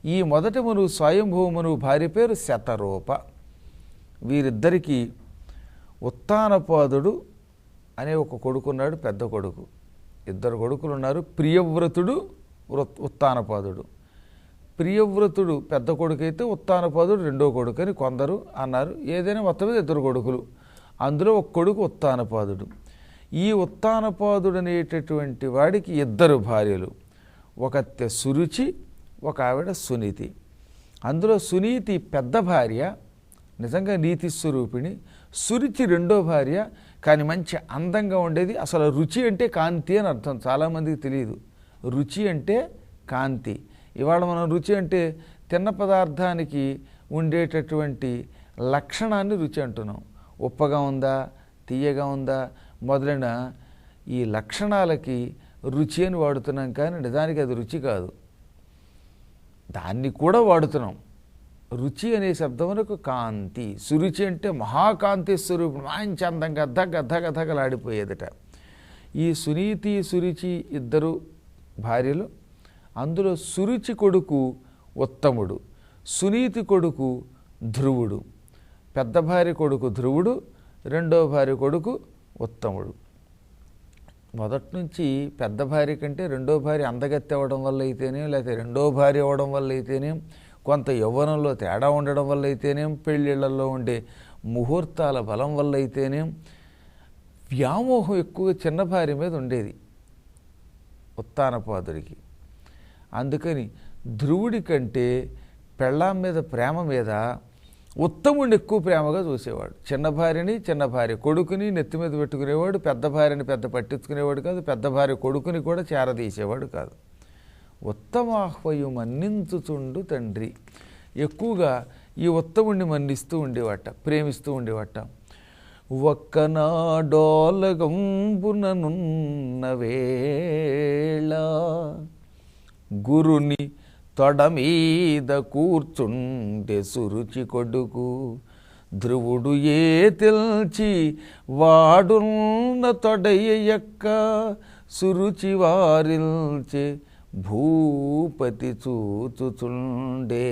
ఈ మొదటి మనువు స్వయంభూ మనువు భార్య పేరు శతరూప. వీరిద్దరికీ ఉత్తానపాదుడు అనే ఒక కొడుకున్నాడు, పెద్ద కొడుకు. ఇద్దరు కొడుకులు ఉన్నారు, ప్రియవ్రతుడు, ఉత్తానపాదుడు. ప్రియవ్రతుడు పెద్ద కొడుకు అయితే ఉత్తానపాదుడు రెండో కొడుకు అని కొందరు అన్నారు. ఏదైనా మొత్తం మీద ఇద్దరు కొడుకులు, అందులో ఒక కొడుకు ఉత్తానపాదుడు. ఈ ఉత్తానపాదుడు అనేటటువంటి వాడికి ఇద్దరు భార్యలు, ఒకత్తె సురుచి, ఒక ఆవిడ సునీతి. అందులో సునీతి పెద్ద భార్య, నిజంగా నీతి స్వరూపిణి. సురుచి రెండో భార్య, కానీ మంచి అందంగా ఉండేది. అసలు రుచి అంటే కాంతి అని అర్థం, చాలామందికి తెలియదు. రుచి అంటే కాంతి. ఇవాళ మనం రుచి అంటే తిన్న పదార్థానికి ఉండేటటువంటి లక్షణాన్ని రుచి అంటున్నాం. ఉప్పగా ఉందా, తీయగా ఉందా మొదలైన ఈ లక్షణాలకి రుచి అని వాడుతున్నాం, కానీ నిజానికి అది రుచి కాదు. దాన్ని కూడా వాడుతున్నాం. రుచి అనే శబ్దమునకు కాంతి. సురుచి అంటే మహాకాంతి స్వరూపం, మంచి అందంగా ధగధగధగలాడిపోయేదట. ఈ సునీతి సురుచి ఇద్దరు భార్యలు. అందులో సురుచి కొడుకు ఉత్తముడు, సునీతి కొడుకు ధ్రువుడు. పెద్ద భార్య కొడుకు ధ్రువుడు, రెండో భార్య కొడుకు ఉత్తముడు. మొదటి నుంచి పెద్ద భార్య కంటే రెండో భార్య అందగత్తె అవ్వడం వల్ల అయితేనేం, లేకపోతే రెండో భార్య అవ్వడం వల్ల అయితేనేం, కొంత యవ్వనంలో తేడా ఉండడం వల్ల అయితేనేం, పెళ్ళిళ్ళల్లో ఉండే ముహూర్తాల బలం వల్ల అయితేనేం, వ్యామోహం ఎక్కువగా చిన్న భార్య మీద ఉండేది ఉత్తానపాదుడికి. అందుకని ధ్రువుడి కంటే పెళ్ళాం మీద ప్రేమ మీద ఉత్తముడిని ఎక్కువ ప్రేమగా చూసేవాడు. చిన్న భార్యని, చిన్న భార్య కొడుకుని నెత్తి మీద పెట్టుకునేవాడు. పెద్ద భార్యని పెద్ద పట్టించుకునేవాడు కాదు. పెద్ద భార్య కొడుకుని కూడా చేరదీసేవాడు కాదు. ఉత్తమాహ్వయు మన్నించుచుండు తండ్రి. ఎక్కువగా ఈ ఉత్తముడిని మన్నిస్తూ ఉండేవాట, ప్రేమిస్తూ ఉండేవాట. ఒక్కనాడోలగంబుననున్న వేళ గురుని తొడ మీద కూర్చుంటే సురుచి కొడుకు ధ్రువుడు ఏ తెల్చి వాడున్న తొడయ యొక్క సురుచి వారిల్చే భూపతి చూచుచుండే.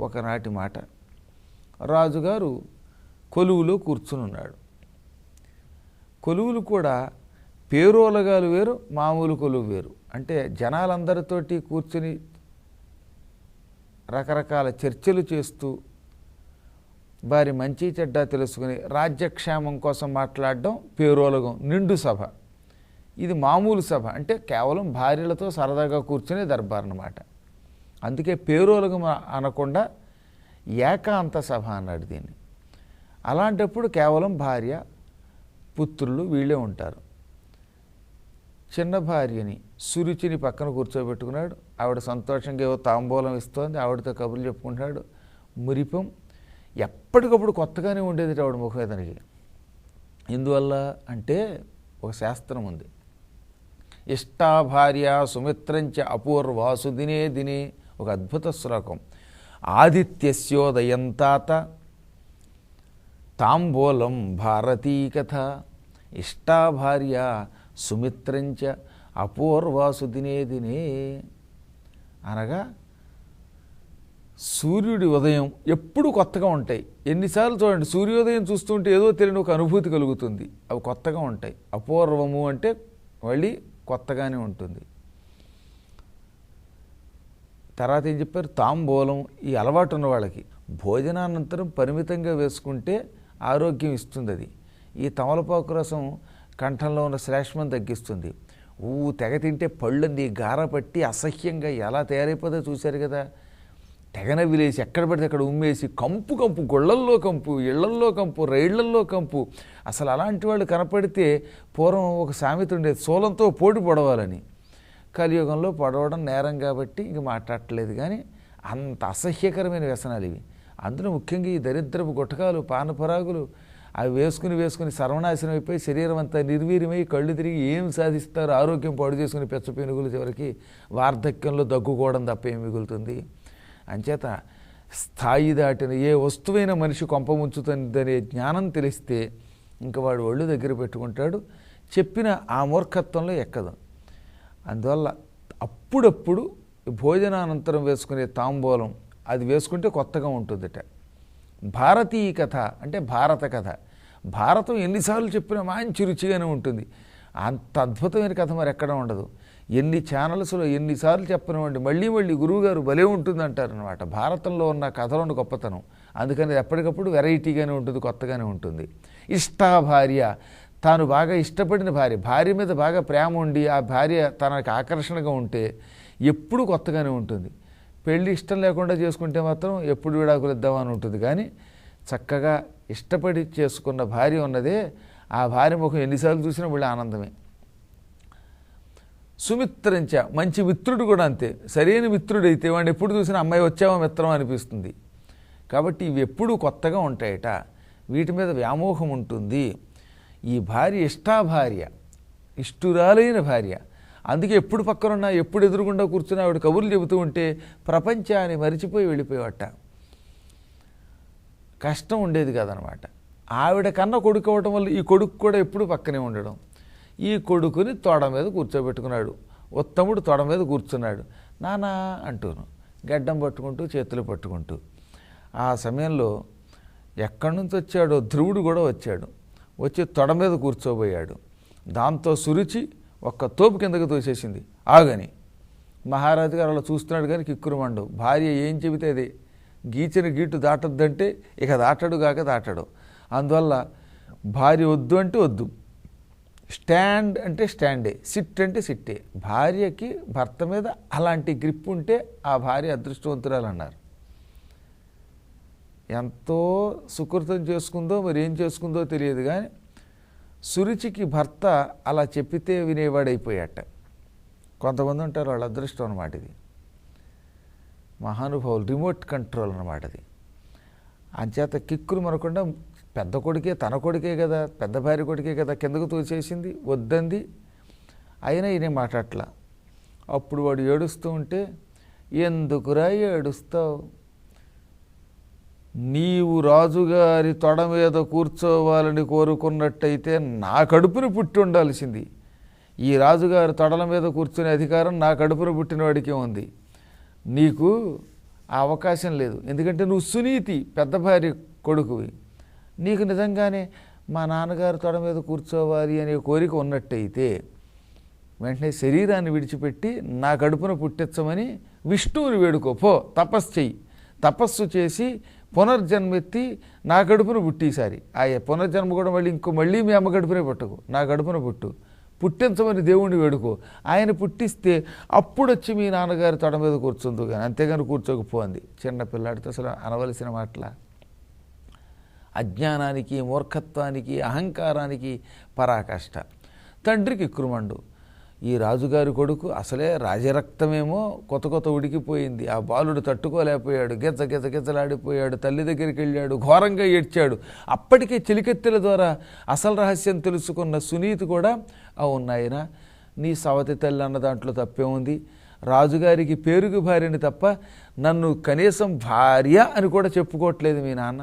ఒకనాటి మాట, రాజుగారు కొలువులో కూర్చునున్నాడు. కొలువులు కూడా పేరోలగాలు వేరు, మామూలు కొలువు వేరు. అంటే జనాలందరితోటి కూర్చుని రకరకాల చర్చలు చేస్తూ వారి మంచి చెడ్డ తెలుసుకుని రాజ్యక్షేమం కోసం మాట్లాడడం పేరోలగం, నిండు సభ. ఇది మామూలు సభ, అంటే కేవలం భార్యలతో సరదాగా కూర్చునే దర్బార్ అన్నమాట. అందుకే పేరోలగం అనకుండా ఏకాంత సభ అన్నాడు దీన్ని. అలాంటప్పుడు కేవలం భార్య, పుత్రులు వీళ్ళే ఉంటారు. చిన్న భార్యని సురుచిని పక్కన కూర్చోబెట్టుకున్నాడు. ఆవిడ సంతోషంగా ఏవో తాంబూలం ఇస్తోంది, ఆవిడతో కబుర్లు చెప్పుకుంటున్నాడు. మురిపం ఎప్పటికప్పుడు కొత్తగానే ఉండేది ఆవిడ ముఖవేదనకి. ఇందువల్ల అంటే ఒక శాస్త్రం ఉంది. ఇష్టా భార్య సుమిత్రంచ అపూర్వాసు దినే దినే, ఒక అద్భుత శ్లోకం. ఆదిత్యస్యోదయం తాత తాంబూలం భారతీ కథ. ఇష్టా భార్య సుమిత్రంచ అపూర్వాసు దినే దినే అనగా సూర్యుడి ఉదయం ఎప్పుడు కొత్తగా ఉంటాయి. ఎన్నిసార్లు చూడండి, సూర్యోదయం చూస్తుంటే ఏదో తెలియని ఒక అనుభూతి కలుగుతుంది. అవి కొత్తగా ఉంటాయి. అపూర్వము అంటే మళ్ళీ కొత్తగానే ఉంటుంది. తర్వాత ఏం చెప్పారు, తాంబూలం. ఈ అలవాటు ఉన్న వాళ్ళకి భోజనానంతరం పరిమితంగా వేసుకుంటే ఆరోగ్యం ఇస్తుంది. అది ఈ తమలపాకు రసం కంఠంలో ఉన్న శ్లేష్మం తగ్గిస్తుంది. తెగ తింటే పళ్ళన్నీ గారపట్టి అసహ్యంగా ఎలా తయారైపోతుందో చూశారు కదా. తెగన విలేసి ఎక్కడ పడితే అక్కడ ఉమ్మేసి కంపు కంపు, గుళ్ళల్లో కంపు, ఇళ్లల్లో కంపు, రైళ్లల్లో కంపు. అసలు అలాంటి వాళ్ళు కనపడితే పూర్వం ఒక సామెత ఉండేది, శూలంతో పోటీ పొడవాలని. కలియుగంలో పొడవడం నేరం కాబట్టి ఇంక మాట్లాడట్లేదు. కానీ అంత అసహ్యకరమైన వ్యసనాలు ఇవి. అందులో ముఖ్యంగా ఈ దరిద్రపు గుట్టకాలు, పానపరాగులు అవి వేసుకుని సర్వనాశనం అయిపోయి శరీరం అంతా నిర్వీర్యమై కళ్ళు తిరిగి ఏం సాధిస్తారు, ఆరోగ్యం పాడు చేసుకుని పెచ్చపెనుగులు, చివరికి వార్ధక్యంలో దగ్గుకోవడం తప్ప ఏం మిగులుతుంది. అంచేత స్థాయి దాటిన ఏ వస్తువైన మనిషి కొంప ముంచుతుందనే జ్ఞానం తెలిస్తే ఇంక వాడు ఒళ్ళు దగ్గర పెట్టుకుంటాడు. చెప్పిన ఆ మూర్ఖత్వంలో ఎక్కదు. అందువల్ల అప్పుడప్పుడు భోజనానంతరం వేసుకునే తాంబూలం అది వేసుకుంటే కొత్తగా ఉంటుందట. భారతీయ కథ అంటే భారత కథ. భారతం ఎన్నిసార్లు చెప్పినా మంచి రుచిగానే ఉంటుంది. అంత అద్భుతమైన కథ మరి ఎక్కడ ఉండదు. ఎన్ని ఛానల్స్లో ఎన్నిసార్లు చెప్పనివ్వండి మళ్ళీ మళ్ళీ గురువుగారు భలే ఉంటుంది అంటారనమాట. భారతంలో ఉన్న కథలోని గొప్పతనం. అందుకని ఎప్పటికప్పుడు వెరైటీగానే ఉంటుంది, కొత్తగానే ఉంటుంది. ఇష్టా భార్య, తాను బాగా ఇష్టపడిన భార్య మీద బాగా ప్రేమ ఉండి ఆ భార్య తనకు ఆకర్షణగా ఉంటే ఎప్పుడు కొత్తగానే ఉంటుంది. పెళ్ళి ఇష్టం లేకుండా చేసుకుంటే మాత్రం ఎప్పుడు విడాకులు ఇద్దామని ఉంటుంది. కానీ చక్కగా ఇష్టపడి చేసుకున్న భార్య ఉన్నదే, ఆ భార్య ముఖం ఎన్నిసార్లు చూసినా మళ్ళీ ఆనందమే. సుమిత్రంచ, మంచి మిత్రుడు కూడా అంతే. సరైన మిత్రుడైతే వాడిని ఎప్పుడు చూసినా అమ్మాయి వచ్చావా మిత్రం అనిపిస్తుంది. కాబట్టి ఇవి ఎప్పుడూ కొత్తగా ఉంటాయట, వీటి మీద వ్యామోహం ఉంటుంది. ఈ భార్య ఇష్టాభార్య, ఇష్టురాలైన భార్య. అందుకే ఎప్పుడు పక్కనున్నా ఎప్పుడు ఎదురుగుండా కూర్చున్నా ఆవిడ కబుర్లు చెబుతూ ఉంటే ప్రపంచాన్ని మరిచిపోయి వెళ్ళిపోయేవట. కష్టం ఉండేది కాదనమాట. ఆవిడ కన్నా కొడుకు అవ్వటం వల్ల ఈ కొడుకు కూడా ఎప్పుడు పక్కనే ఉండడం. ఈ కొడుకుని తొడ మీద కూర్చోబెట్టుకున్నాడు. ఉత్తముడు తొడ మీద కూర్చున్నాడు, నానా అంటూను గడ్డం పట్టుకుంటూ చేతులు పట్టుకుంటూ. ఆ సమయంలో ఎక్కడి నుంచి వచ్చాడో ధ్రువుడు కూడా వచ్చాడు. వచ్చి తొడ మీద కూర్చోబోయాడు. దాంతో సురుచి ఒక్క తోపు కిందకి తోసేసింది. ఆగని మహారాజు గారు అలా చూస్తున్నాడు కానీ కిక్కురుమండు. భార్య ఏం చెబితే అది గీచిన గీటు దాటద్దంటే ఇక దాటడు కాక దాటడు. అందువల్ల భార్య వద్దు అంటే వద్దు, స్టాండ్ అంటే స్టాండే, సిట్ అంటే సిట్టే. భార్యకి భర్త మీద అలాంటి గ్రిప్ ఉంటే ఆ భార్య అదృష్టవంతురాలు అన్నారు. ఎంతో సుకృతం చేసుకుందో మరి ఏం చేసుకుందో తెలియదు కానీ సురుచికి భర్త అలా చెప్పితే వినేవాడైపోయాట. కొంతమంది ఉంటారు, వాళ్ళ అదృష్టం అన్నమాట ఇది. మహానుభావులు, రిమోట్ కంట్రోల్ అన్నమాట అది. అంచేత కిక్కులు మనకుండా పెద్ద కొడుకే, తన కొడుకే కదా, పెద్ద భార్య కొడుకే కదా, కిందకు తోచేసింది, వద్దంది. అయినా ఈయన మాట్లాడట్లా. అప్పుడు వాడు ఏడుస్తూ ఉంటే, ఎందుకురా ఏడుస్తావు, నీవు రాజుగారి తొడ మీద కూర్చోవాలని కోరుకున్నట్టయితే నా కడుపున పుట్టి ఉండాల్సింది. ఈ రాజుగారి తొడల మీద కూర్చునే అధికారం నా కడుపున పుట్టినవాడికే ఉంది. నీకు ఆ అవకాశం లేదు. ఎందుకంటే నువ్వు సునీతి, పెద్ద భార్య కొడుకువి. నీకు నిజంగానే మా నాన్నగారి తొడ మీద కూర్చోవాలి అనే కోరిక ఉన్నట్టయితే వెంటనే శరీరాన్ని విడిచిపెట్టి నా కడుపున పుట్టించమని విష్ణువుని వేడుకో, పో తపస్సు చెయ్యి. తపస్సు చేసి పునర్జన్మెత్తి నా కడుపున పుట్టిసారి. ఆ పునర్జన్మ కూడా మళ్ళీ మీ అమ్మ కడుపునే పుట్టకు, నా కడుపున పుట్టించమని దేవుణ్ణి వేడుకో. ఆయన పుట్టిస్తే అప్పుడు వచ్చి మీ నాన్నగారి తొడ మీద కూర్చుందు కానీ, అంతేగాని కూర్చోకపోంది. చిన్న పిల్లాడితో అసలు అనవలసిన మాటల. అజ్ఞానానికి, మూర్ఖత్వానికి, అహంకారానికి పరాకాష్ట. తండ్రికి ఇక్కురుమండు. ఈ రాజుగారి కొడుకు అసలే రాజరక్తమేమో కొత్త ఉడికిపోయింది. ఆ బాలుడు తట్టుకోలేకపోయాడు, గిజ్జలాడిపోయాడు. తల్లి దగ్గరికి వెళ్ళాడు, ఘోరంగా ఏడ్చాడు. అప్పటికే చిలికెత్తెల ద్వారా అసలు రహస్యం తెలుసుకున్న సునీతి కూడా, అవును నాయన, నీ సవతి తల్లి అన్న దాంట్లో తప్పే ఉంది. రాజుగారికి పేరుకు భార్యని తప్ప నన్ను కనీసం భార్య అని కూడా చెప్పుకోవట్లేదు మీ నాన్న.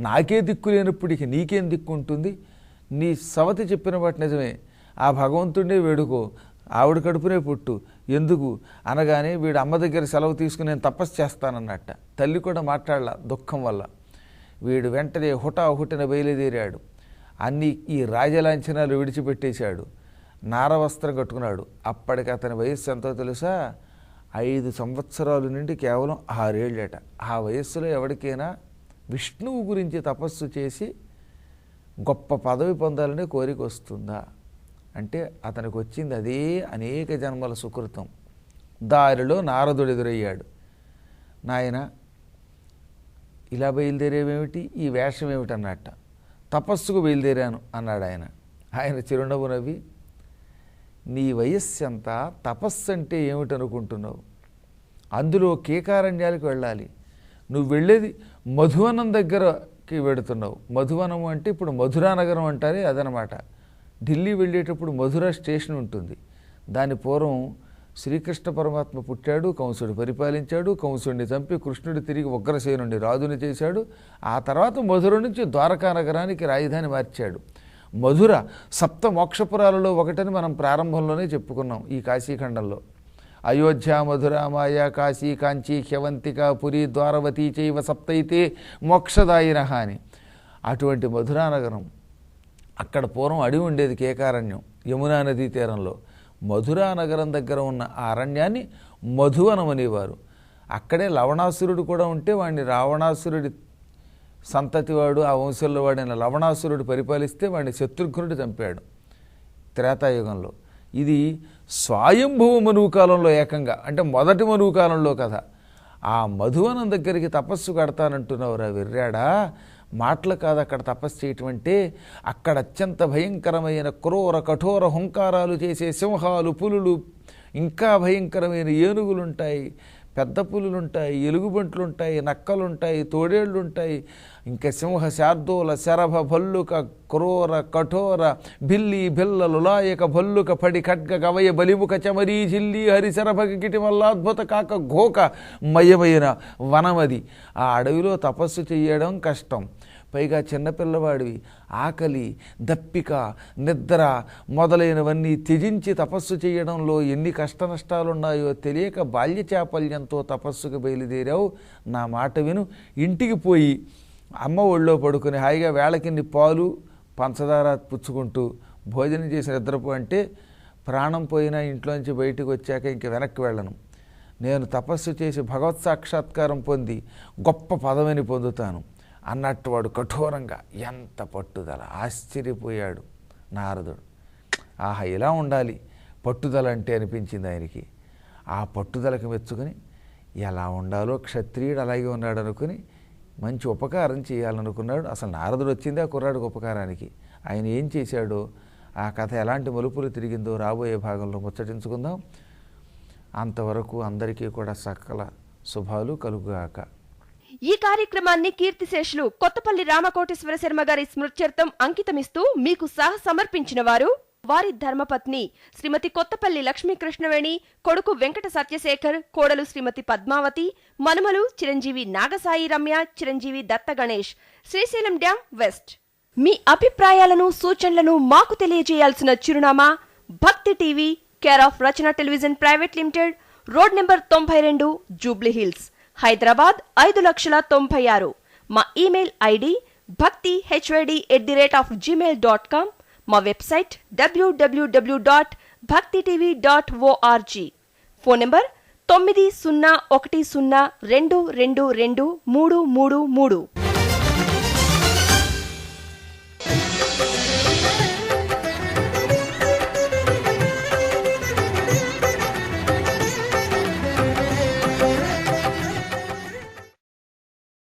నాకే దిక్కు లేనప్పటికీ నీకేం దిక్కు ఉంటుంది? నీ సవతి చెప్పిన వాటి నిజమే, ఆ భగవంతుడే వేడుకో, ఆవిడ కడుపునే పుట్టు, ఎందుకు అనగానే వీడు అమ్మ దగ్గర సెలవు తీసుకుని నేను తపస్సు చేస్తానన్నట్ట. తల్లి కూడా మాట్లాడలా దుఃఖం వల్ల. వీడు వెంటనే హుటాహుటిన బయలుదేరాడు. అన్నీ ఈ రాజలాంఛనాలు విడిచిపెట్టేశాడు. నారవస్త్రం కట్టుకున్నాడు. అప్పటికి అతని వయస్సు ఎంతో తెలుసా? 5 సంవత్సరాల నుండి కేవలం 6 ఏళ్ళట. ఆ వయస్సులో ఎవరికైనా విష్ణువు గురించి తపస్సు చేసి గొప్ప పదవి పొందాలనే కోరిక వస్తుందా అంటే అతనికి వచ్చింది అదే అనేక జన్మల సుకృతం. దారిలో నారదుడు ఎదురయ్యాడు. నాయన ఇలా బయలుదేరేవేమిటి, ఈ వేషం ఏమిటన్నట్ట. తపస్సుకు బయలుదేరాను అన్నాడు ఆయన. ఆయన చిరునవ్వు నవ్వి, నీ వయస్సు ఎంత, తపస్సు అంటే ఏమిటనుకుంటున్నావు? అందులో కేకారణ్యాలకు వెళ్ళాలి. నువ్వు వెళ్ళేది మధువనం దగ్గరకి వెడుతున్నావు. మధువనం అంటే ఇప్పుడు మధురానగరం అంటారే అదనమాట. ఢిల్లీ వెళ్ళేటప్పుడు మధుర స్టేషన్ ఉంటుంది. దాని పూర్వం శ్రీకృష్ణ పరమాత్మ పుట్టాడు, కంసుడు పరిపాలించాడు. కంసుడిని చంపి కృష్ణుడు తిరిగి ఉగ్రసేనుడిని రాజుని చేశాడు. ఆ తర్వాత మధుర నుంచి ద్వారకా నగరానికి రాజధాని మార్చాడు. మధుర సప్త మోక్షపురాలలో ఒకటని మనం ప్రారంభంలోనే చెప్పుకున్నాం ఈ కాశీఖండంలో. అయోధ్య, మధుర, మాయా, కాశీ, కాంచీ, హ్యవంతిక, పురి, ద్వారవతి చైవ సప్తైతే మోక్షదాయినః అని. అటువంటి మధురా నగరం, అక్కడ పూర్వం అడవి ఉండేది, కేకారణ్యం, యమునా నదీ తీరంలో. మధురా నగరం దగ్గర ఉన్న ఆ అరణ్యాన్ని మధువనం అనేవారు. అక్కడే లవణాసురుడు కూడా ఉంటే వాడిని రావణాసురుడి సంతతివాడు, ఆ వంశంలో వాడైన లవణాసురుడు పరిపాలిస్తే వాడిని శత్రుఘ్నుడు చంపాడు త్రేతాయుగంలో. ఇది స్వయంభువ మనువు కాలంలో ఏకంగా, అంటే మొదటి మనువు కాలంలో కథ. ఆ మధువనం దగ్గరికి తపస్సు కడతానంటున్నవరా వెర్రాడా, మాటలు కాదు అక్కడ తపస్సు చేయటం అంటే. అక్కడ అత్యంత భయంకరమైన క్రూర కఠోర హుంకారాలు చేసే సింహాలు, పులులు, ఇంకా భయంకరమైన ఏనుగులుంటాయి, పెద్ద పులులుంటాయి, ఎలుగుబంట్లుంటాయి, నక్కలుంటాయి, తోడేళ్లుంటాయి, ఇంకా సింహ, శార్దూల, శరభ, భల్లుక, క్రూర కఠోర, బిల్లి, బిల్ల, లులాయక, భల్లుక, పడి, ఖడ్గ, గవయ, బలిముఖ, చమరీ, జిల్లి, హరిశరభ, కిటిమల్లాద్భుత, కాక, ఘోక మయమైన వనమది. ఆ అడవిలో తపస్సు చెయ్యడం కష్టం. పైగా చిన్నపిల్లవాడివి, ఆకలి, దప్పిక, నిద్ర మొదలైనవన్నీ త్యజించి తపస్సు చేయడంలో ఎన్ని కష్ట నష్టాలున్నాయో తెలియక బాల్య చాపల్యంతో తపస్సుకు బయలుదేరావు. నా మాట విను, ఇంటికి పోయి అమ్మ ఒళ్ళో పడుకుని హాయిగా వేళకిన్ని పాలు పంచదార పుచ్చుకుంటూ భోజనం చేసి నిద్రపో అంటే, ప్రాణం పోయినా ఇంట్లోంచి బయటకు వచ్చాక ఇంక వెనక్కి వెళ్ళను. నేను తపస్సు చేసి భగవత్ సాక్షాత్కారం పొంది గొప్ప పదవిని పొందుతాను అన్నట్టు వాడు కఠోరంగా, ఎంత పట్టుదల! ఆశ్చర్యపోయాడు నారదుడు. ఆహా, ఇలా ఉండాలి పట్టుదల అంటే అనిపించింది ఆయనకి. ఆ పట్టుదలకు మెచ్చుకొని ఎలా ఉండాలో క్షత్రియుడు అలాగే ఉన్నాడు అనుకుని మంచి ఉపకారం చేయాలనుకున్నాడు. అసలు నారదుడు వచ్చిందే ఆ కుర్రాడికి ఉపకారానికి. ఆయన ఏం చేశాడో, ఆ కథ ఎలాంటి మలుపులు తిరిగిందో రాబోయే భాగంలో ముచ్చటించుకుందాం. అంతవరకు అందరికీ కూడా సకల శుభాలు కలుగుగాక. ఈ కార్యక్రమాన్ని కీర్తిశేషులు కొత్తపల్లి రామకోటేశ్వర శర్మ గారి స్మృత్యర్థం అంకితమిస్తూ మీకు సమర్పించిన వారు వారి ధర్మపత్ని శ్రీమతి కొత్తపల్లి లక్ష్మీకృష్ణవేణి, కొడుకు వెంకట సత్యశేఖర్, కోడలు శ్రీమతి పద్మావతి, మనుమలు చిరంజీవి నాగసాయి రమ్య, చిరంజీవి దత్త గణేష్, శ్రీశైలం డ్యాం వెస్ట్. మీ అభిప్రాయాలను, సూచనలను మాకు తెలియజేయాల్సిన చిరునామా భక్తి TV, care of Rachana television private limited, road number 92, Jubilee hills, Hyderabad 5,96,000. మా ఇమెయిల్ ఐడి bhaktihyd@gmail.com. మా వెబ్సైట్ www.bhaktitv.org. Phone number 901012222333.